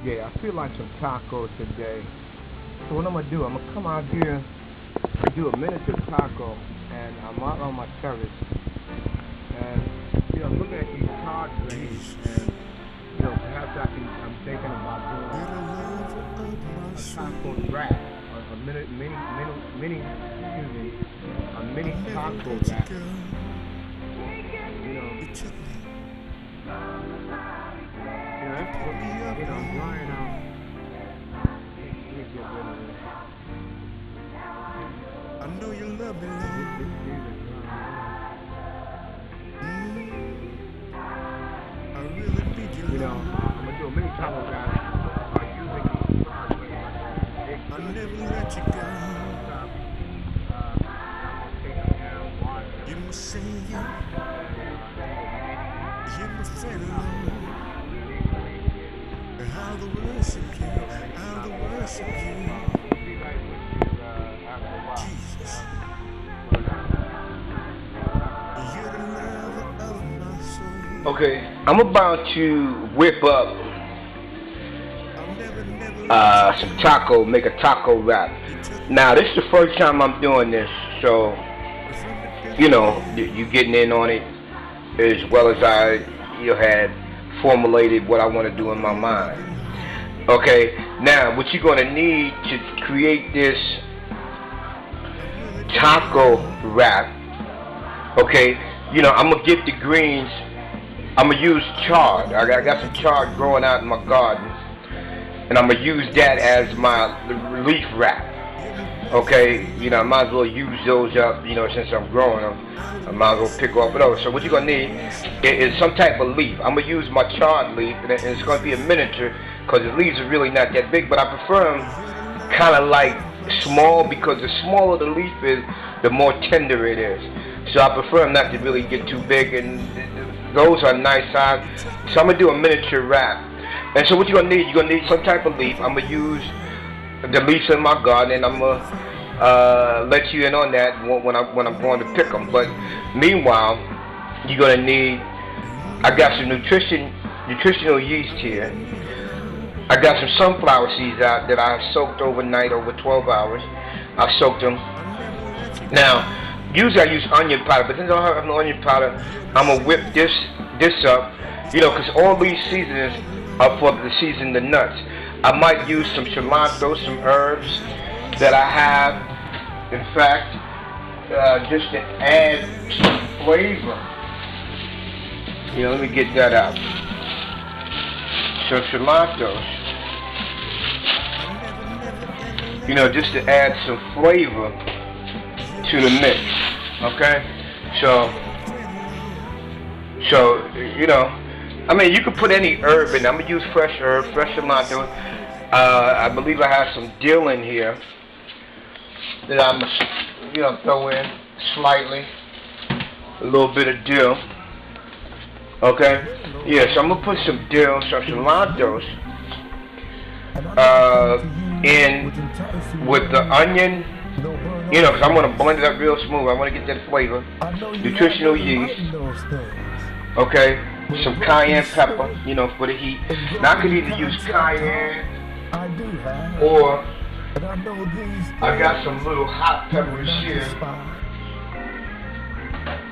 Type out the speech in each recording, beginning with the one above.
Yeah, I feel like some tacos today. So what I'm gonna do, I'm gonna come out here and do a miniature taco, and I'm out on my terrace, and looking at these card greens, and perhaps I'm thinking about doing a taco wrap, a mini taco wrap. I'm drying out. Let me get rid of this. I know you love me, Lord. I really need you, I'm gonna do a mini taco wrap by using these cards. I never let you go. You must sing you. You must friend, Lord. How to worship you, how to worship you. Jesus. You're the lover of my soul. Okay, I'm about to whip up some taco, make a taco wrap. Now, this is the first time I'm doing this, so, you getting in on it as well as I had formulated what I want to do in my mind. Okay, now what you're going to need to create this taco wrap, okay, I'm going to get the greens. I'm going to use chard. I got some chard growing out in my garden, and I'm going to use that as my leaf wrap. Okay, I might as well use those up, since I'm growing them. I might as well pick off those. So what you're going to need is some type of leaf. I'm going to use my chard leaf, and it's going to be a miniature because the leaves are really not that big, but I prefer them kind of like small because the smaller the leaf is, the more tender it is. So I prefer them not to really get too big, and those are nice size. So I'm going to do a miniature wrap. And so what you're going to need some type of leaf. I'm going to use the leaves in my garden, and I'm going to let you in on that when I'm going to pick them. But meanwhile, you're going to need, I got some nutritional yeast here. I got some sunflower seeds out that I soaked overnight, over 12 hours. I soaked them. Now, usually I use onion powder, but since I don't have no onion powder, I'm going to whip this up, because all these seasonings are for the season the nuts. I might use some cilantro, some herbs that I have, in fact, just to add some flavor. Let me get that out. Some cilantro, just to add some flavor to the mix. Okay, so you could put any herb in. I'm gonna use fresh herb, fresh cilantro. I believe I have some dill in here that I'm gonna throw in slightly, a little bit of dill. Okay, yeah. So I'm gonna put some dill, some cilantro in with the onion. Because I'm gonna blend it up real smooth. I want to get that flavor. Nutritional yeast. Okay, some cayenne pepper, for the heat. Now I could either use cayenne or I got some little hot peppers here.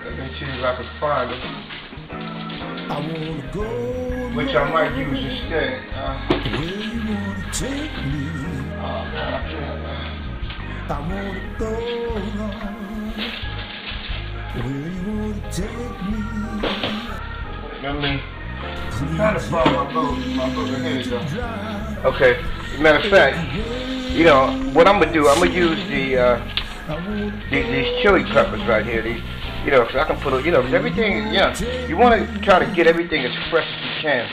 Let me see if I can find them. Which I might use instead. Oh man, I can't. I wanna go where you wanna take me. I'm trying to find my boat. Here you go. Okay. Matter of fact, what I'm gonna do? I'm gonna use these chili peppers right here. These, because I can put, everything. You want to try to get everything as fresh as you can,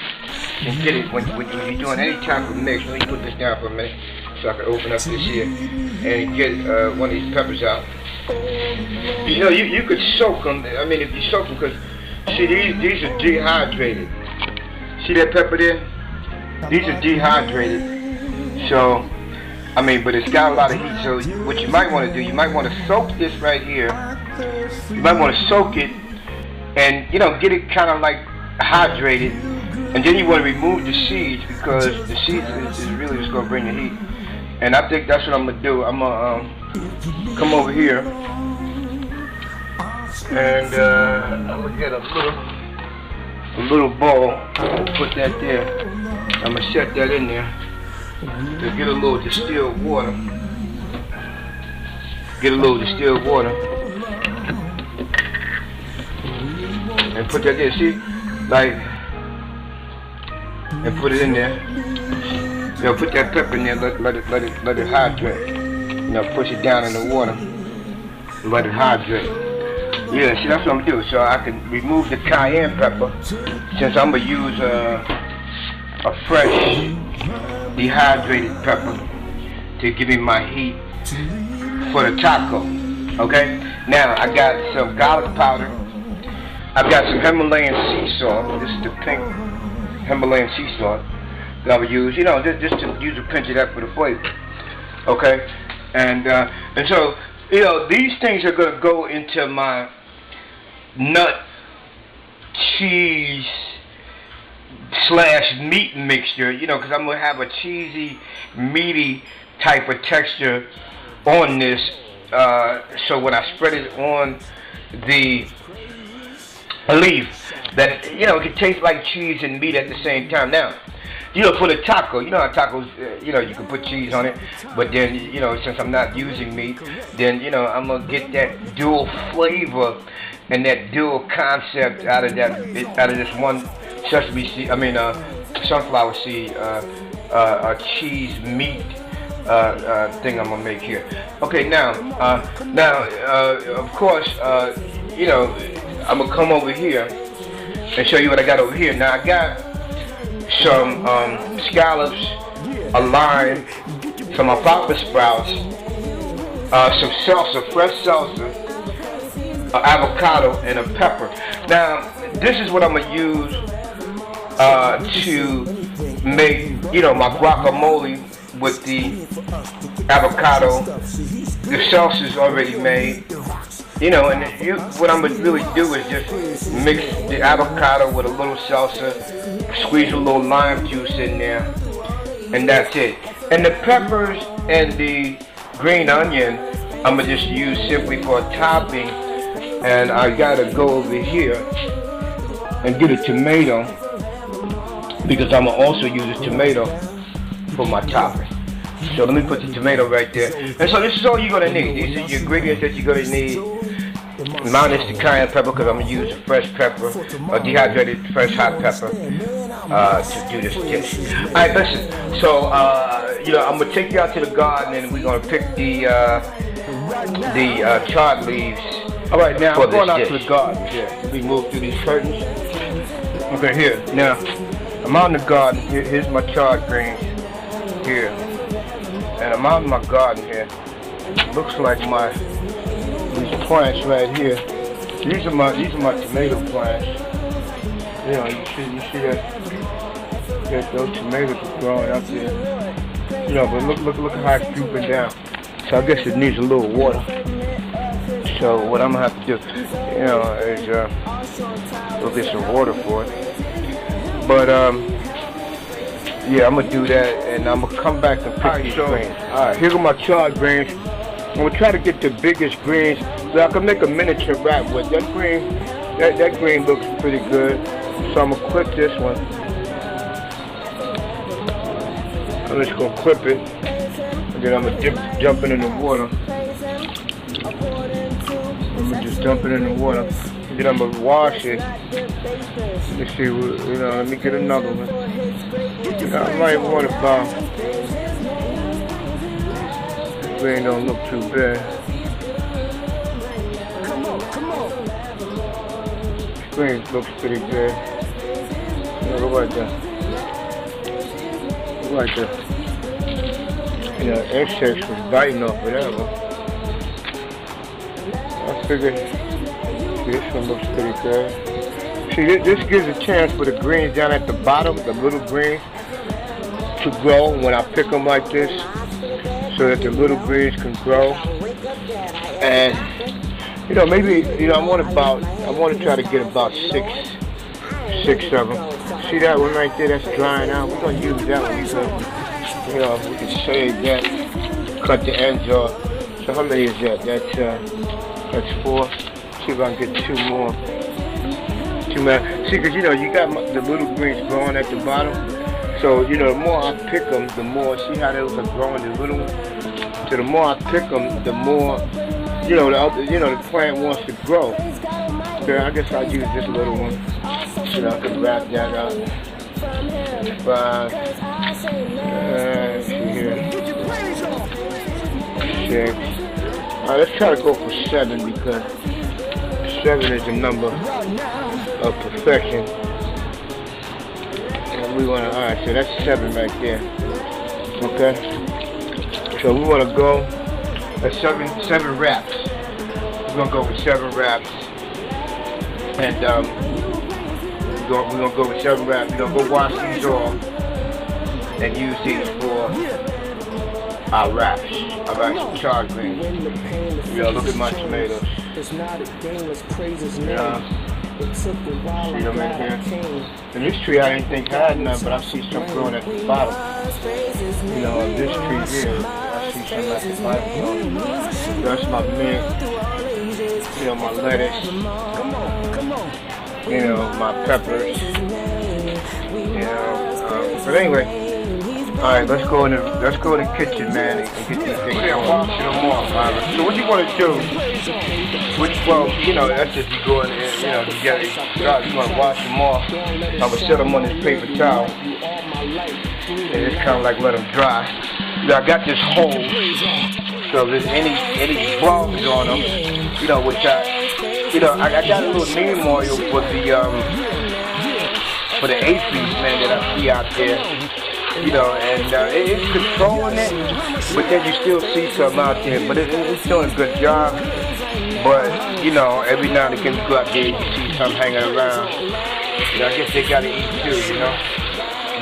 and get it when you're doing any type of mix. Let me put this down for a minute, so I can open up this here and get one of these peppers out. You could soak them. I mean, if you soak them, because see, these are dehydrated. See that pepper there? These are dehydrated. So, but it's got a lot of heat. So what you might want to do, you might want to soak this right here. You might want to soak it and, get it kind of like hydrated. And then you want to remove the seeds because the seeds is really just going to bring the heat. And I think that's what I'm going to do. I'm going to come over here and I'm going to get a little bowl. Put that there. I'm going to set that in there to get a little distilled water. Get a little distilled water. And put that there. See? Like, and put it in there. You know, put that pepper in there, let it hydrate. You know, push it down in the water, and let it hydrate. Yeah, see, that's what I'm doing. So I can remove the cayenne pepper, since I'm gonna use a fresh, dehydrated pepper to give me my heat for the taco. Okay. Now I got some garlic powder. I've got some Himalayan sea salt. This is the pink Himalayan sea salt that I would use, you know, just to use a pinch of that for the flavor. Okay, and so, you know, these things are gonna go into my nut cheese / meat mixture, you know, because I'm gonna have a cheesy, meaty type of texture on this. So when I spread it on the leaf, that, you know, it can taste like cheese and meat at the same time. Now, you know, for the taco, you know how tacos, you know, you can put cheese on it, but then, you know, since I'm not using meat, then, you know, I'm gonna get that dual flavor and that dual concept out of this one sesame seed, sunflower seed, cheese meat thing I'm gonna make here. Okay, now, of course, you know, I'm gonna come over here and show you what I got over here. Now I got some scallops, a lime, some alfalfa sprouts, some salsa, fresh salsa, avocado, and a pepper. Now this is what I'm gonna use to make, you know, my guacamole with the avocado. The salsa is already made. You know, and what I'm going to really do is just mix the avocado with a little salsa, squeeze a little lime juice in there, and that's it. And the peppers and the green onion, I'm going to just use simply for a topping. And I got to go over here and get a tomato, because I'm going to also use a tomato for my topping. So let me put the tomato right there. And so this is all you're going to need. These are your ingredients that you're going to need. Minus the cayenne pepper, because I'm going to use a fresh pepper, a dehydrated fresh hot pepper to do this dish. Alright, listen, so you know, I'm going to take you out to the garden and we're going to pick the chard leaves. Alright, now I'm going out to the garden. Yeah, let me move through these curtains. Okay, here, now I'm out in the garden. Here's my chard greens here, and I'm out in my garden here. Looks like these plants right here. These are my tomato plants. You know, you see that those tomatoes are growing up there. You know, but look how it's drooping down. So I guess it needs a little water. So what I'm gonna have to do, you know, is go get some water for it. But yeah, I'm gonna do that, and I'm gonna come back and pick these greens. All right, here go my chard greens. I'm gonna try to get the biggest greens so I can make a miniature wrap with. That green looks pretty good. So I'm gonna clip this one. I'm just gonna clip it, and then I'm gonna jump it in the water. I'm gonna just dump it in the water. And then I'm gonna wash it. Let's see, you know, let me get another one. I might want about. Green don't look too bad. Green looks pretty good. Yeah, look like that. Look like that. You know, insects was biting off of that one. I figured this one looks pretty good. See, this gives a chance for the greens down at the bottom, the little greens, to grow when I pick them like this, so that the little greens can grow. And you know, maybe, you know, I want to try to get about 6 6 of them. See that one right there? That's drying out. We're gonna use that one because, you know, we can save that. Cut the ends off. So how many is that? That's 4. See if I can get 2 more. 2 more. See, because you know you got the little greens growing at the bottom. So you know the more I pick them, the more. See how those are growing, the little ones. So the more I pick them, the more the plant wants to grow. So I guess I'll use this little one. So I can wrap that up. 5. Here. 6. Alright, let's try to go for 7 because 7 is the number of perfection. And we want to, alright, so that's 7 right there. Okay? So we want to go at 7 wraps. We're going to go with 7 wraps. And we're going to go with 7 wraps. We're going to go wash these off and use these for our wraps. I got some charred greens. Yeah, look at my tomatoes. Yeah. See them in here. And this tree I didn't think had none, but I see some growing at the bottom. You know, this tree here, I see some at the bottom. That's my mint. You know, my lettuce. You know, my peppers. You know, but anyway. Alright, let's go in the kitchen, man, and get these things going. So what you want to do, well, you know, that's just you go in there, you know, together. You want to wash them off. I would set them on this paper towel, and just kind of like let them dry. Now I got this hole, so if there's any bugs on them, you know, which I got a little neem oil for the aphids, man, that I see out there. You know, and it's controlling it, but then you still see some out there. But it's doing a good job. But, you know, every now and again you go out there and you see some hanging around. You know, I guess they gotta eat too, you know.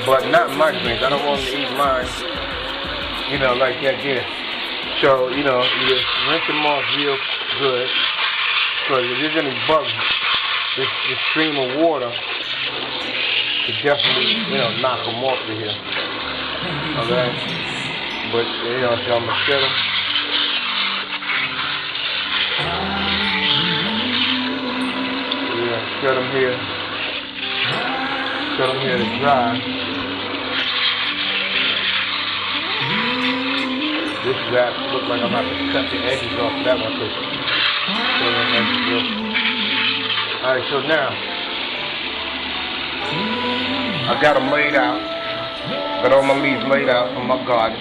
But not my greens. I don't want them to eat mine. You know, like that there. So, you know, you just rinse them off real good. Because if there's any bugs, this stream of water could definitely, you know, knock them off of here. Okay? But, you know, so I'm going to set them. Yeah, set them here. Set them here to dry. This wrap looks like I'm going to have to cut the edges off that one. Alright, so now, I got them laid out. Got all my leaves laid out from my garden.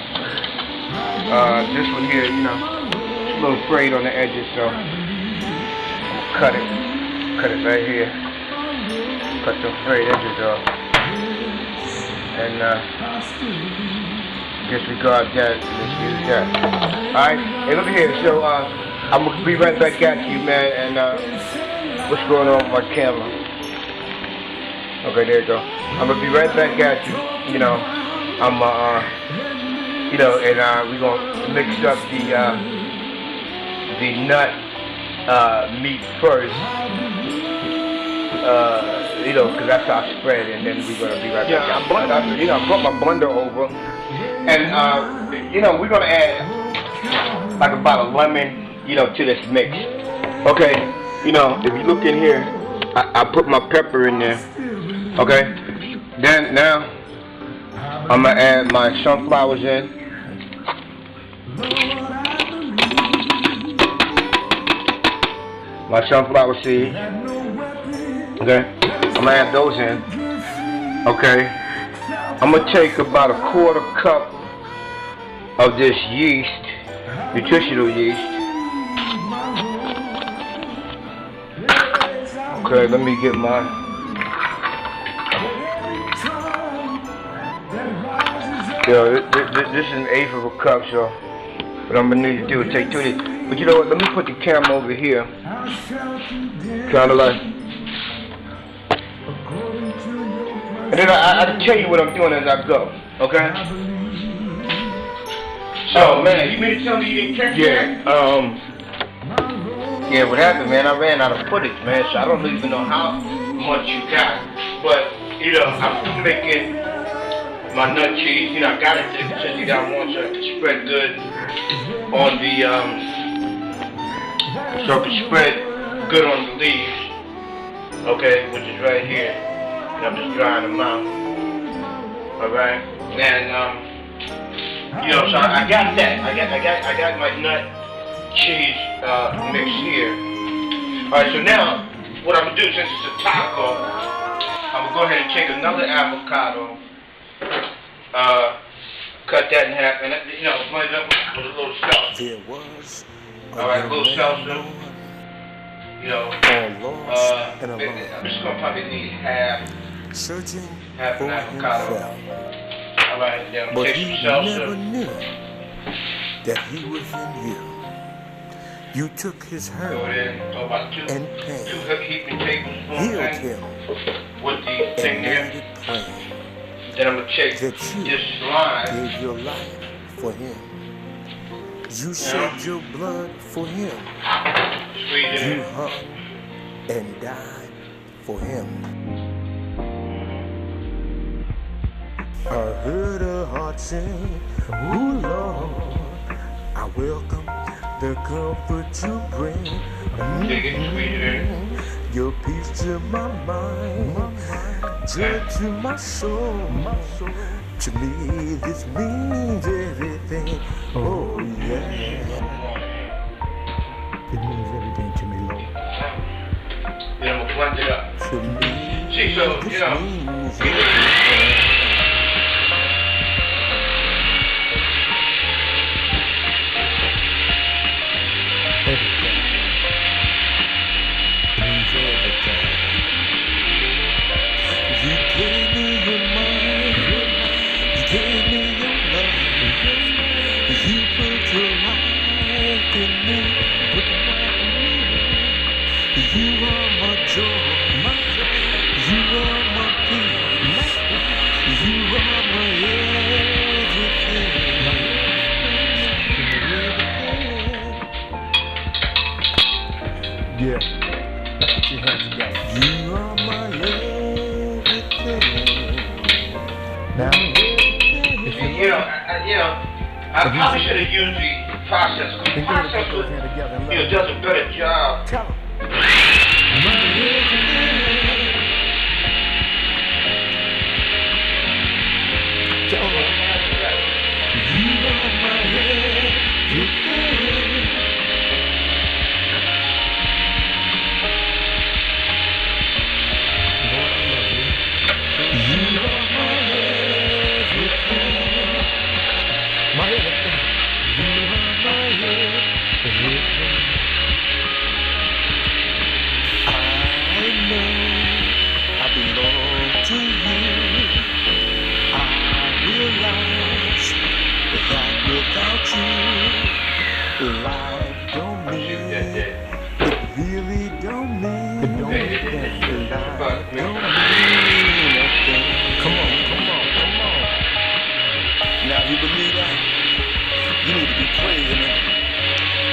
This one here, you know, it's a little frayed on the edges, so I'm gonna cut it right here. Cut the frayed edges off. And disregard that, let's use that. Alright, hey, look here, so I'm gonna be right back at you, man, and what's going on with my camera? Okay, there you go. I'm gonna be right back at you. You know, I'm you know, and we're gonna mix up the nut meat first. You know, because that's our spread, and then we're gonna be right back. Yeah, I brought my blender over, and you know, we're gonna add like about a lemon, you know, to this mix. Okay, you know, if you look in here, I put my pepper in there. Okay, then now I'm gonna add my sunflowers in. My sunflower seeds. Okay, I'm gonna add those in. Okay, I'm gonna take about a quarter cup of this yeast, nutritional yeast. Okay, let me get my. Yo, this is an eighth of a cup, so what I'm gonna need to do is take 2 of these. But you know what? Let me put the camera over here, kind of like. And then I'll tell you what I'm doing as I go, okay? Oh man, you mean to tell me you didn't catch that? Yeah, what happened, man? I ran out of footage, man, so I don't even know how much you got. But, you know, I'm making my nut cheese. You know, I got it since you got one so it can spread good on the, so it can spread good on the leaves. Okay, which is right here. And I'm just drying them out. Alright? And, you know, so I got that. I got my nut cheese mix here. Alright, so now what I'm gonna do, since it's a taco, I'm gonna go ahead and take another avocado, cut that in half, and you know, blend it up with a little salsa. There was Alright, a little salsa. You know, and I'm just gonna probably need half searching an for avocado. himself. Alright, then I'm But gonna he take some never salsa. knew that he was in you. You took his Go hurt in, throw about two and pain, heaping tablespoons healed in him, with the thing and there. made it plain Then I'm gonna take that you this slime. gave your life for him. You shed your blood for him. Squeeze it You in. hung and died for him. I heard a heart sing, "Ooh Lord, I welcome the comfort you bring. Take it, squeeze it in. Your peace to my mind, joy to my soul. To me, this means everything. Oh yeah, it means everything to me, Lord. Then I'm gonna blend it up. To me, See, so, you this know, means everything. Everything means everything. You gave me your mind, you gave me your love, you put your life in me, you are my joy, you are my peace, you are my everything. Yeah, put your hands together. You are my everything. Now, you know, I probably should have used the process. Because the process was, does a better job. tell 'em. Tell 'em. You are my everything. Lord, I love you. You are my everything. My everything. You are my everything. I know I belong to you. I realize that without you, life don't mean, it really don't mean, life don't mean nothing. Come on. Now if you believe that, you need to be praising him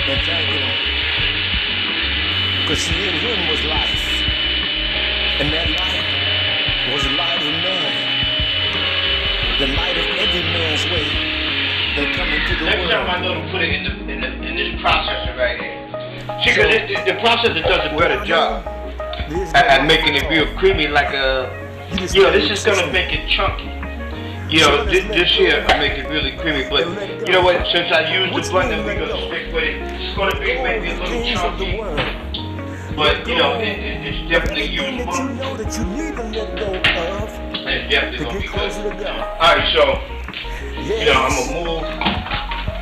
and thanking him. Because see, in him was life, and that life was the light of man, the light of every man's way that come into the Next time I world. know to put it in this processor right here. See, because the processor does a better job at making it real creamy, like a, this is gonna make it chunky. This here will make it really creamy, but you know what, since I used the blender, we're gonna stick with it. It's gonna be maybe a little chunky, but it's definitely usable. And it's definitely gonna be good. Alright, so, I'm gonna move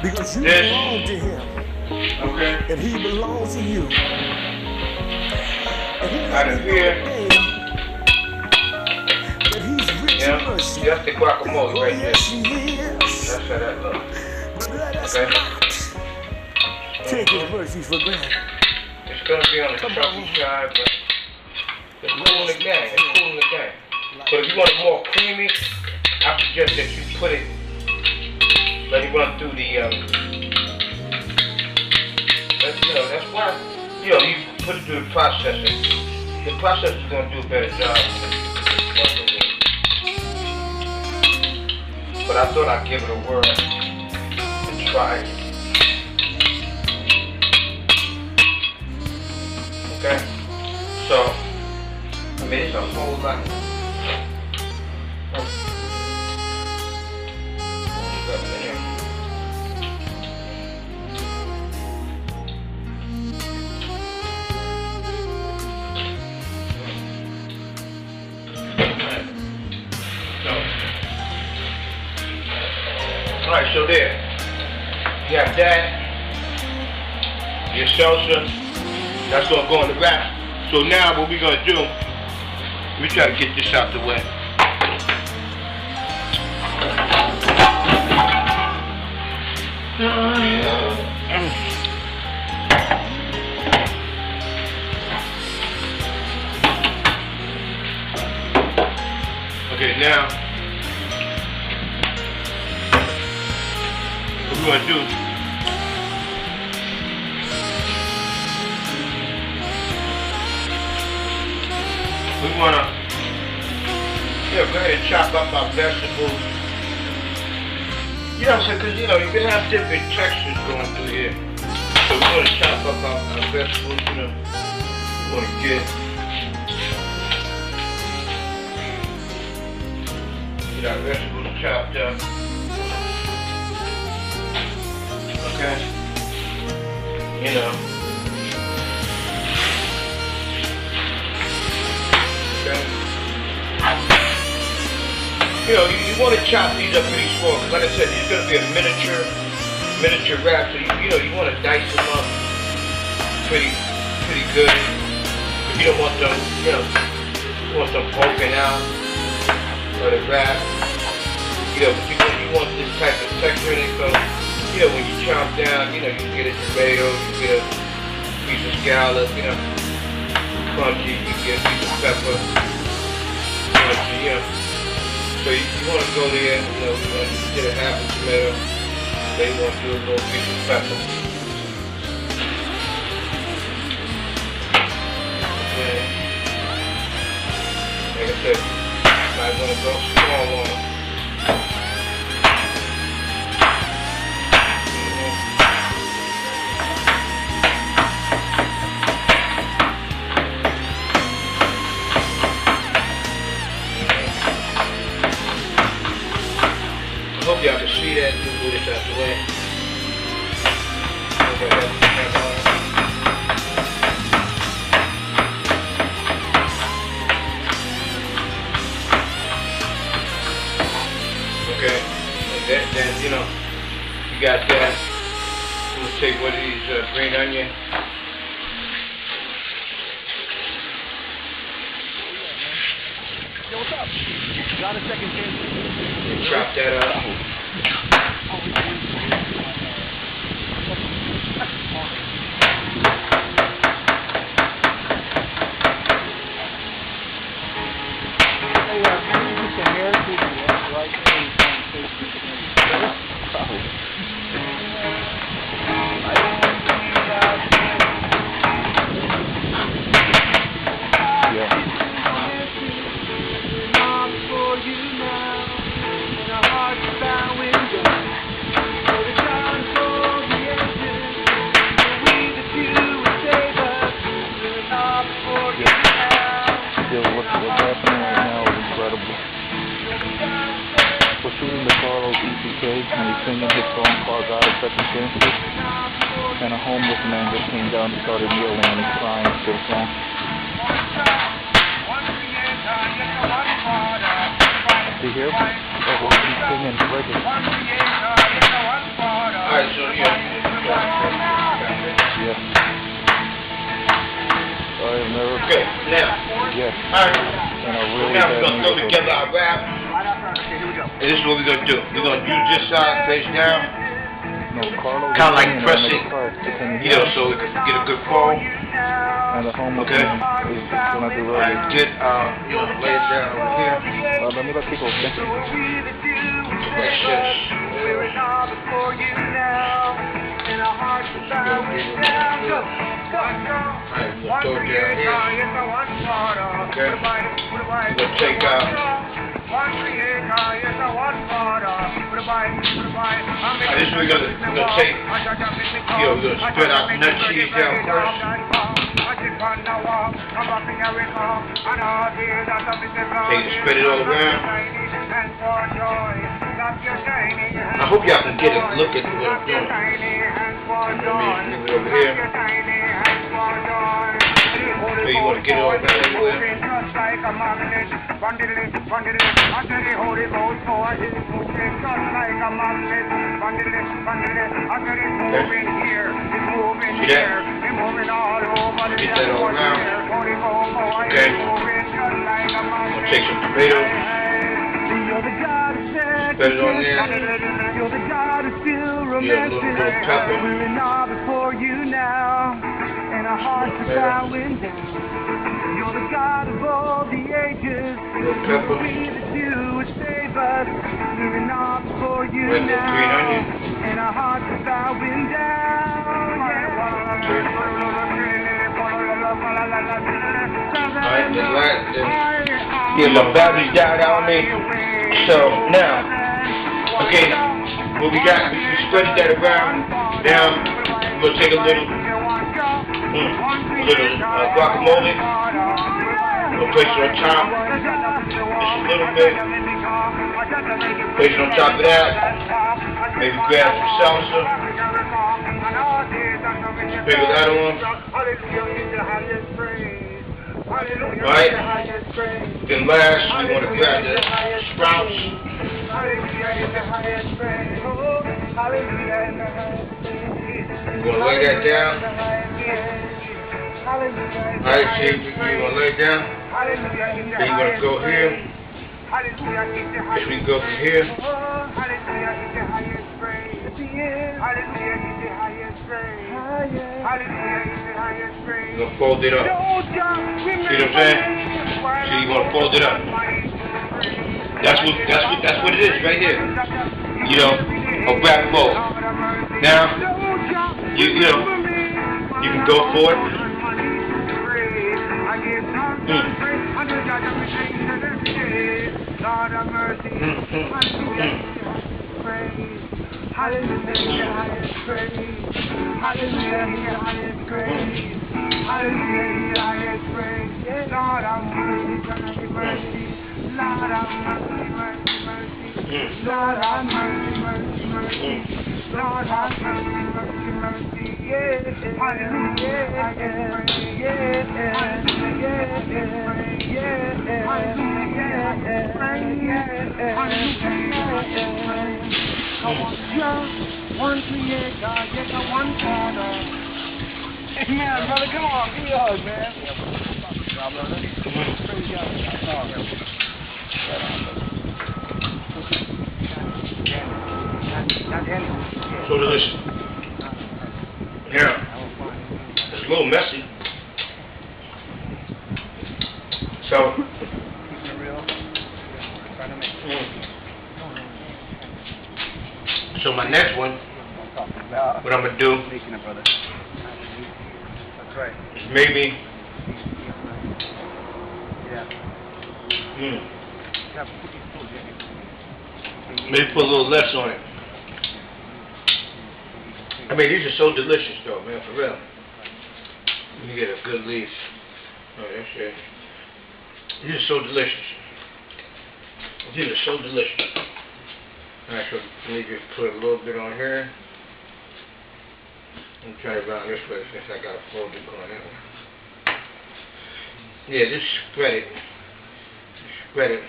because you this, belong to him, okay, and he belongs to you. out of here. That he's rich in mercy. That's the guacamole right there. Yes, he is. That's how that looks. But let us Okay. not take his mercies for granted. It's gonna be on the chunky side, but it's cool in the gang. But if you want it more creamy, I suggest that you put it, let it run through the, that's why, you put it through the processor. The process is going to do a better job. But I thought I'd give it a whirl and try it. Okay? So, I mean, it's a whole lot. Stuff in here. Alright, so there. You have that. Your salsa. That's gonna go in the wrap. So now what we're gonna do, we try to get this out the way. Okay, now what we're gonna do, we wanna, go ahead and chop up our vegetables. You know what I'm saying? Because, you can have different textures going through here. So we're gonna chop up our vegetables, We're gonna get our vegetables chopped up. Okay? Okay? You want to chop these up pretty small, because like I said, it's going to be a miniature wrap, so you want to dice them up pretty good. But you don't want them, you want them poking out of the wrap. But you want this type of texture in it, so when you chop down, you get a tomato, you get a piece of scallop, crunchy, you get a piece of pepper, crunchy, So you want to go there, get a half a tomato, then you want to do a little piece of pepper. Okay. Like I said, I'm going to go small on them. I hope y'all can see that. We'll move this out the way. Okay. And then you got that. We'll take one of these green onion. Yo, what's up? Got a second chance. Chop that up. For shooting the Carlos ECK when he's singing his song called God of Second Chances, and a homeless man just came down and started kneeling and crying to the song. Do you hear him? Oh, he's singing reggae. Alright, so yeah. I have never. Okay, now. Yes. Alright. And I really Now we're gonna throw together our wrap. And this is what we're gonna do. We're gonna use this side face down. No, Carlos. Kind of like press it, so we can get a good fold. And the homeless Okay. man is gonna do reggae. Get lay it down over here. Let me let people think. That's just. Alright, we're gonna throw it down here. Okay. We're gonna take out. This we're gonna take. We're gonna spread out the nut cheese down first. Take it, spread it all around. I hope y'all can get a look at what I'm doing. Let me move it over here. So you want to get it all around everywhere. See that? Get that all around. Okay. I'm going to take some tomatoes. Spread it on there. Get a little pepper. You're the God of all the ages. Little pepper. Green onion. And our hearts are bowing down. Alright, then yeah, my battery's died out on me. So now, okay, what we got, we spread that around. Now, we're gonna take a little guacamole. We'll place it on top. Just a little bit. Place it on top of that. Maybe grab some salsa. Sprinkle that on. Right? Then last, we want to grab the sprouts. We're going to lay that down. Alright, see, you want to lay it down. Then you're going to go here. As we go from here. You're going to fold it up. See what I'm saying? So you're going to fold it up. That's what it is right here. You know, a back fold. Now, you can go for it. Lord, have mercy, mercy, mercy. Lord, have mercy, mercy, mercy. Yeah, hallelujah, one creator, yet a one father. Amen, brother, come on, give me a hug, man. So delicious. Yeah. It's a little messy. So. So my next one, what I'm gonna do is maybe. Maybe put a little less on it. I mean, these are so delicious, though, man, for real. Let me get a good leaf. Oh, that's it. These are so delicious. These are so delicious. Alright, so let me just put a little bit on here. I'm trying it around this way since I got a fold going that way. Yeah, just spread it. Just spread it.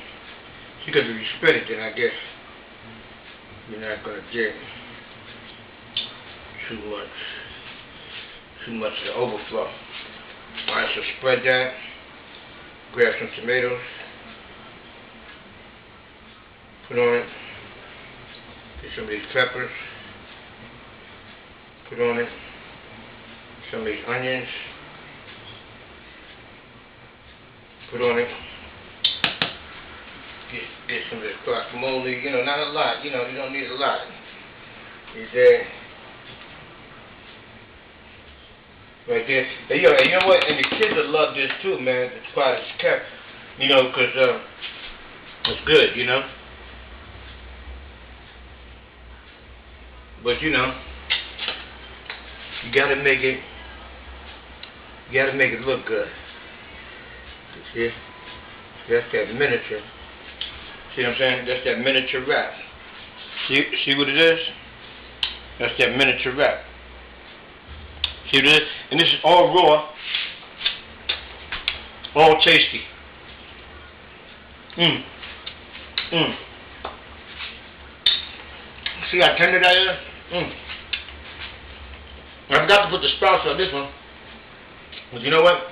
Because if you spread it, then I guess you're not going to get too much of the overflow. Alright, so spread that. Grab some tomatoes. Put on it. Get some of these peppers. Put on it. Some of these onions. Put on it. Get some of this guacamole. You know, not a lot. You know, you don't need a lot. Is there? Right there. And, and you know what? And the kids will love this too, man. It's quite a cat. You know, because it's good, you know. But, you know, you gotta make it look good. You see? That's that miniature. See what I'm saying? That's that miniature wrap. See what it is? That's that miniature wrap. See what it is? And this is all raw, all tasty. See how tender that is? I forgot to put the sprouts on this one. But you know what?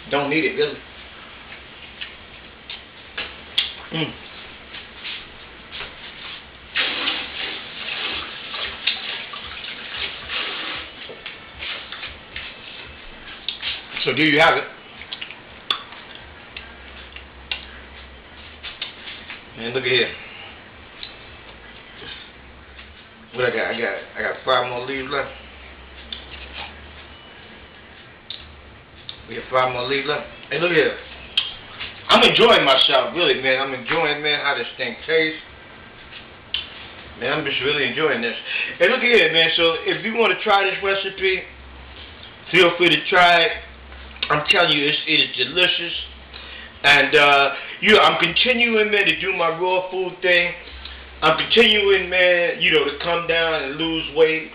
Don't need it, really. So there you have it. And look at here. What I got? I got 5 more leaves left. We got 5 more leaves left. Hey, look here. I'm enjoying myself, really, man. I'm enjoying, man, how this thing tastes. Man, I'm just really enjoying this. Hey, look at here, man. So if you want to try this recipe, feel free to try it. I'm telling you, it is delicious. And, I'm continuing, man, to do my raw food thing. I'm continuing, man, to come down and lose weight.